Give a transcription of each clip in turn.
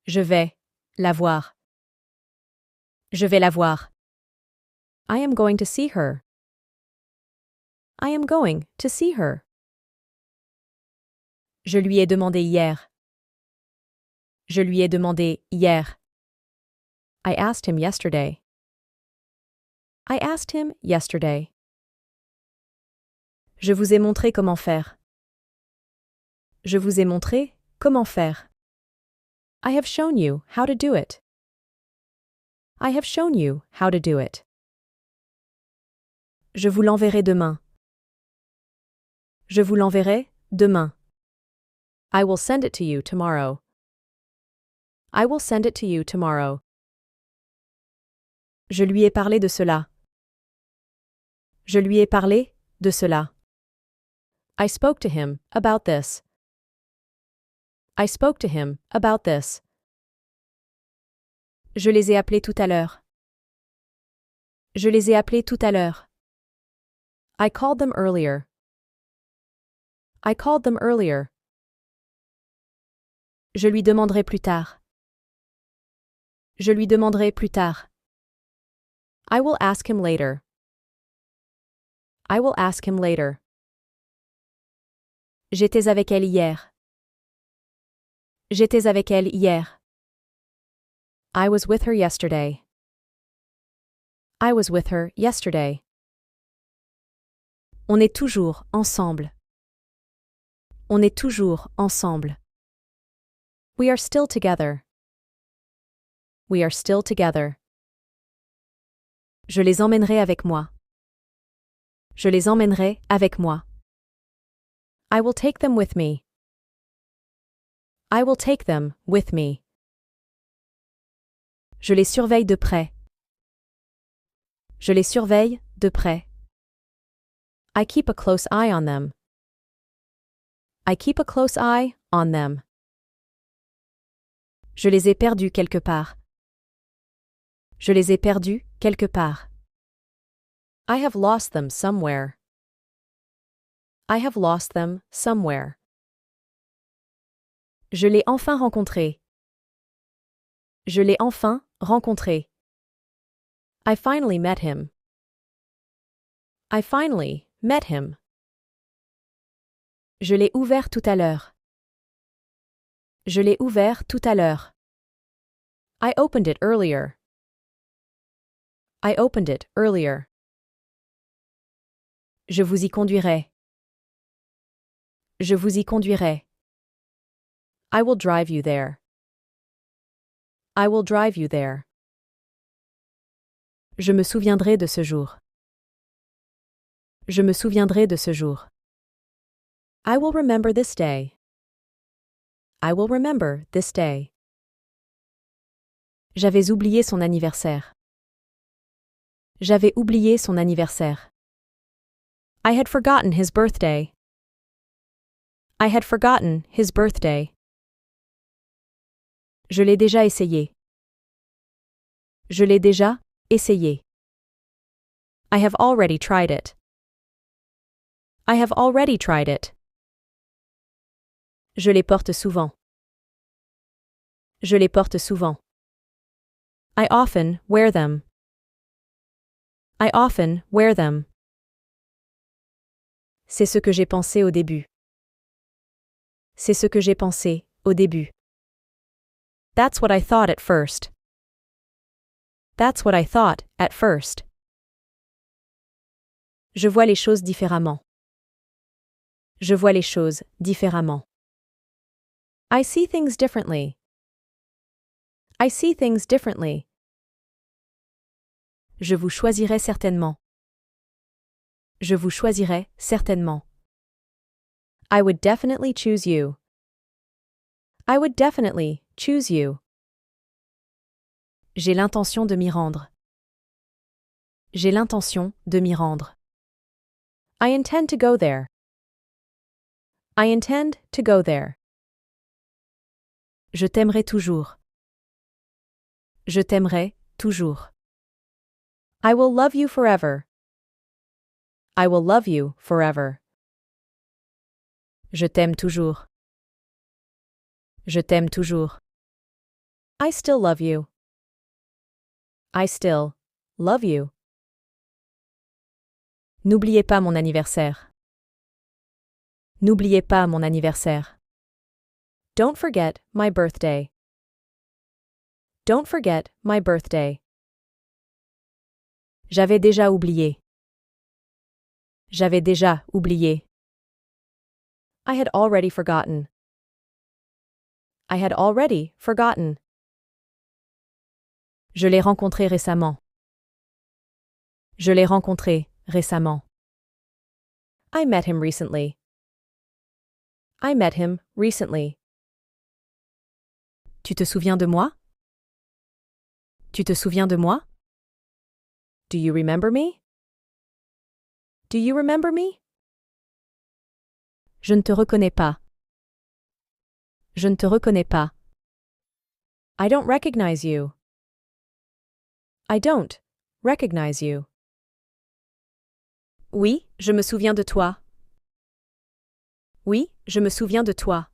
Je vais la voir. Je vais la voir. I am going to see her. I am going to see her. Je lui ai demandé hier. Je lui ai demandé hier. I asked him yesterday. I asked him yesterday. Je vous ai montré comment faire. Je vous ai montré comment faire. I have shown you how to do it. I have shown you how to do it. Je vous l'enverrai demain. Je vous l'enverrai demain. I will send it to you tomorrow. I will send it to you tomorrow. Je lui ai parlé de cela. Je lui ai parlé de cela. I spoke to him about this. I spoke to him about this. Je les ai appelés tout à l'heure. Je les ai appelés tout à l'heure. I called them earlier. I called them earlier. Je lui demanderai plus tard. Je lui demanderai plus tard. I will ask him later. I will ask him later. J'étais avec elle hier. J'étais avec elle hier. I was with her yesterday. I was with her yesterday. On est toujours ensemble. On est toujours ensemble. We are still together. We are still together. Je les emmènerai avec moi. Je les emmènerai avec moi. I will take them with me. I will take them with me. Je les surveille de près. Je les surveille de près. I keep a close eye on them. I keep a close eye on them. Je les ai perdus quelque part. Je les ai perdus quelque part. I have lost them somewhere. I have lost them somewhere. Je l'ai enfin rencontré. Je l'ai enfin rencontré. I finally met him. I finally met him. Je l'ai ouvert tout à l'heure. Je l'ai ouvert tout à l'heure. I opened it earlier. I opened it earlier. Je vous y conduirai. Je vous y conduirai. I will drive you there. I will drive you there. Je me souviendrai de ce jour. Je me souviendrai de ce jour. I will remember this day. I will remember this day. J'avais oublié son anniversaire. J'avais oublié son anniversaire. I had forgotten his birthday. I had forgotten his birthday. Je l'ai déjà essayé. Je l'ai déjà essayé. I have already tried it. I have already tried it. Je les porte souvent. Je les porte souvent. I often wear them. I often wear them. C'est ce que j'ai pensé au début. C'est ce que j'ai pensé au début. That's what I thought at first. That's what I thought at first. Je vois les choses différemment. Je vois les choses différemment. I see things differently. I see things differently. Je vous choisirai certainement. Je vous choisirai certainement. I would definitely choose you. I would definitely choose you. J'ai l'intention de m'y rendre. J'ai l'intention de m'y rendre. I intend to go there. I intend to go there. Je t'aimerai toujours. Je t'aimerai toujours. I will love you forever. I will love you forever. Je t'aime toujours. Je t'aime toujours. I still love you. I still love you. N'oubliez pas mon anniversaire. N'oubliez pas mon anniversaire. Don't forget my birthday. Don't forget my birthday. J'avais déjà oublié. J'avais déjà oublié. I had already forgotten. I had already forgotten. Je l'ai rencontré récemment. Je l'ai rencontré récemment. I met him recently. I met him recently. Tu te souviens de moi? Tu te souviens de moi? Do you remember me? Do you remember me? Je ne te reconnais pas. Je ne te reconnais pas. I don't recognize you. I don't recognize you. Oui, je me souviens de toi. Oui, je me souviens de toi.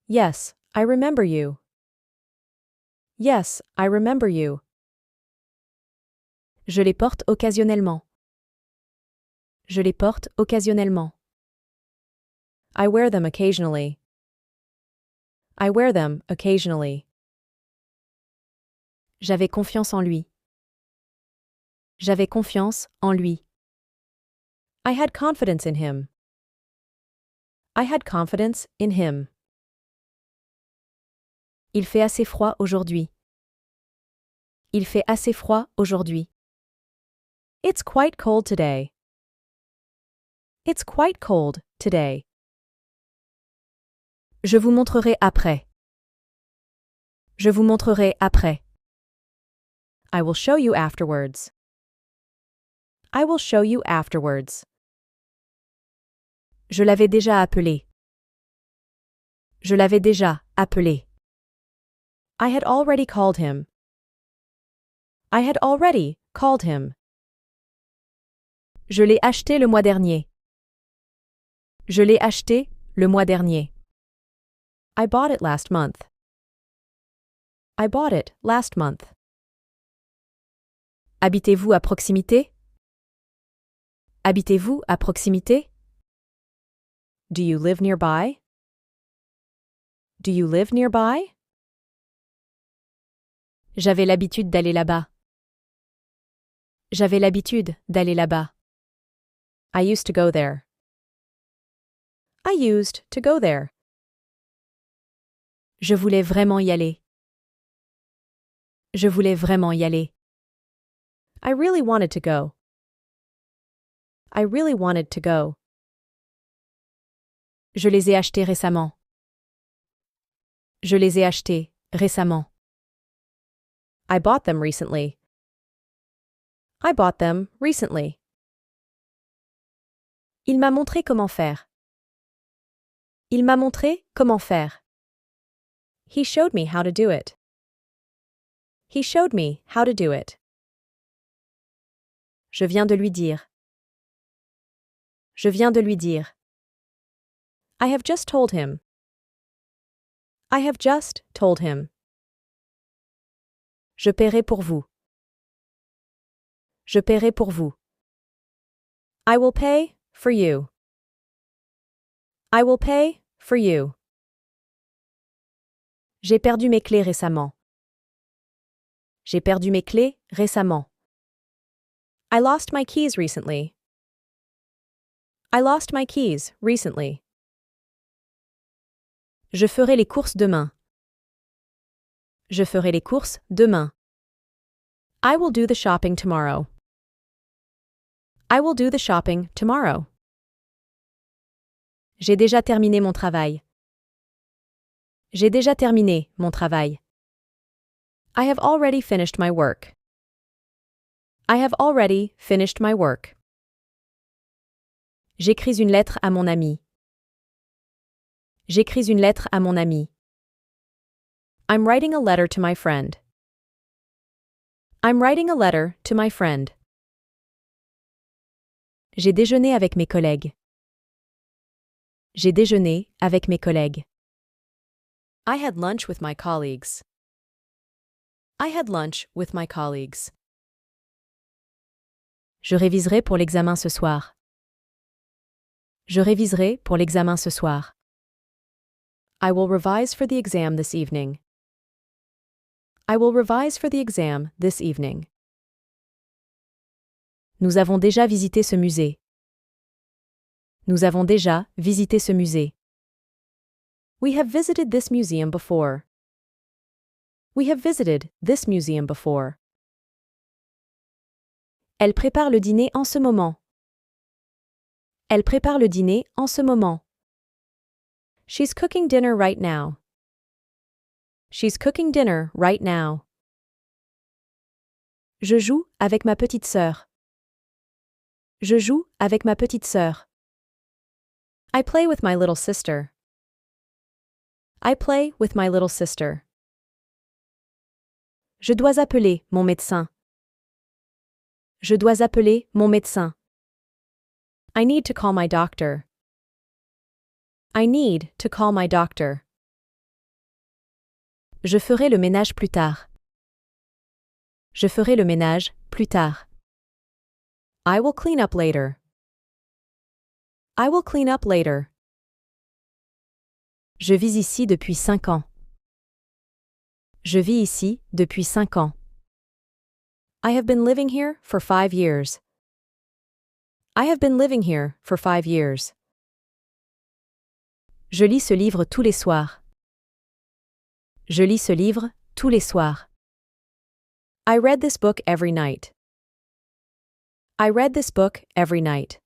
Yes, I remember you. Yes, I remember you. Je les porte occasionnellement. Je les porte occasionnellement. I wear them occasionally. I wear them occasionally. J'avais confiance en lui. J'avais confiance en lui. I had confidence in him. I had confidence in him. Il fait assez froid aujourd'hui. Il fait assez froid aujourd'hui. It's quite cold today. It's quite cold today. Je vous montrerai après. Je vous montrerai après. I will show you afterwards. I will show you afterwards. Je l'avais déjà appelé. Je l'avais déjà appelé. I had already called him. I had already called him. Je l'ai acheté le mois dernier. Je l'ai acheté le mois dernier. I bought it last month. I bought it last month. Habitez-vous à proximité? Habitez-vous à proximité? Do you live nearby? Do you live nearby? J'avais l'habitude d'aller là-bas. J'avais l'habitude d'aller là-bas. I used to go there. I used to go there. Je voulais vraiment y aller. Je voulais vraiment y aller. I really wanted to go. I really wanted to go. Je les ai achetés récemment. Je les ai achetés récemment. I bought them recently. I bought them recently. Il m'a montré comment faire. Il m'a montré comment faire. He showed me how to do it. He showed me how to do it. Je viens de lui dire. Je viens de lui dire. I have just told him. I have just told him. Je paierai pour vous. Je paierai pour vous. I will pay for you. I will pay for you. J'ai perdu mes clés récemment. J'ai perdu mes clés récemment. I lost my keys recently. I lost my keys recently. Je ferai les courses demain. Je ferai les courses demain. I will do the shopping tomorrow. I will do the shopping tomorrow. J'ai déjà terminé mon travail. J'ai déjà terminé mon travail. I have already finished my work. I have already finished my work. J'écris une lettre à mon ami. J'écris une lettre à mon ami. I'm writing a letter to my friend. I'm writing a letter to my friend. J'ai déjeuné avec mes collègues. J'ai déjeuné avec mes collègues. I had lunch with my colleagues. I had lunch with my colleagues. Je réviserai pour l'examen ce soir. Je réviserai pour l'examen ce soir. I will revise for the exam this evening. I will revise for the exam this evening. Nous avons déjà visité ce musée. Nous avons déjà visité ce musée. We have visited this museum before. We have visited this museum before. Elle prépare le dîner en ce moment. Elle prépare le dîner en ce moment. She's cooking dinner right now. She's cooking dinner right now. Je joue avec ma petite sœur. Je joue avec ma petite sœur. I play with my little sister. I play with my little sister. Je dois appeler mon médecin. Je dois appeler mon médecin. I need to call my doctor. I need to call my doctor. Je ferai le ménage plus tard. Je ferai le ménage plus tard. I will clean up later. I will clean up later. Je vis ici depuis 5 ans. Je vis ici depuis 5 ans. I have been living here for 5 years. I have been living here for 5 years. Je lis ce livre tous les soirs. Je lis ce livre tous les soirs. I read this book every night. I read this book every night.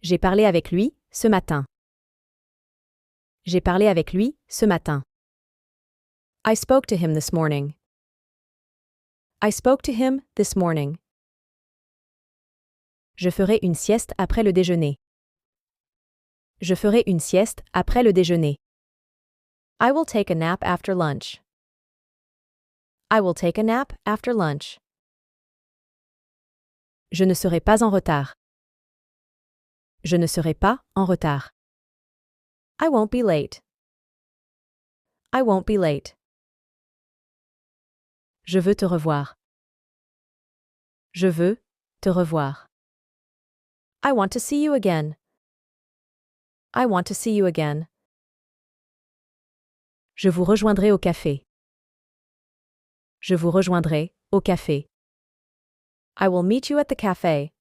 J'ai parlé avec lui ce matin. J'ai parlé avec lui ce matin. I spoke to him this morning. I spoke to him this morning. Je ferai une sieste après le déjeuner. Je ferai une sieste après le déjeuner. I will take a nap after lunch. I will take a nap after lunch. Je ne serai pas en retard. Je ne serai pas en retard. I won't be late. I won't be late. Je veux te revoir. Je veux te revoir. I want to see you again. I want to see you again. Je vous rejoindrai au café. Je vous rejoindrai au café. I will meet you at the cafe.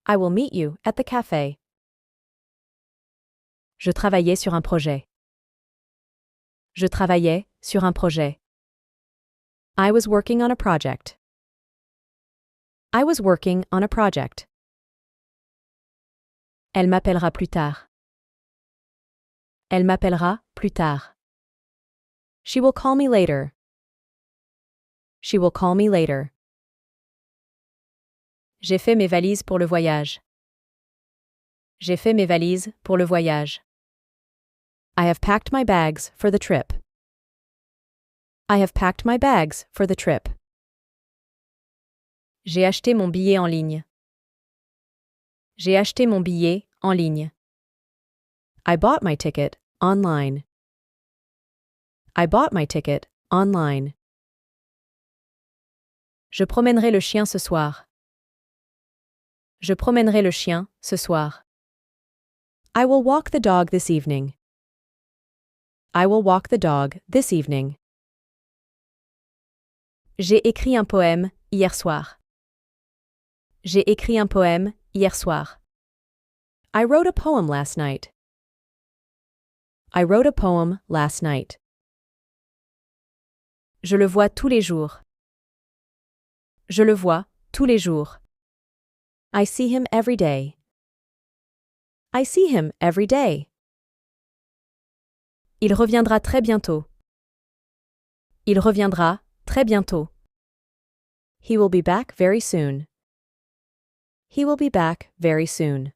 I will meet you at the cafe. Je travaillais sur un projet. Je travaillais sur un projet. I was working on a project. I was working on a project. Elle m'appellera plus tard. Elle m'appellera plus tard. She will call me later. She will call me later. J'ai fait mes valises pour le voyage. J'ai fait mes valises pour le voyage. I have packed my bags for the trip. I have packed my bags for the trip. J'ai acheté mon billet en ligne. J'ai acheté mon billet en ligne. I bought my ticket online. I bought my ticket online. Je promènerai le chien ce soir. Je promènerai le chien ce soir. I will walk the dog this evening. I will walk the dog this evening. J'ai écrit un poème hier soir. J'ai écrit un poème hier soir. I wrote a poem last night. I wrote a poem last night. Je le vois tous les jours. Je le vois tous les jours. I see him every day. I see him every day. Il reviendra très bientôt. Il reviendra très bientôt. He will be back very soon. He will be back very soon.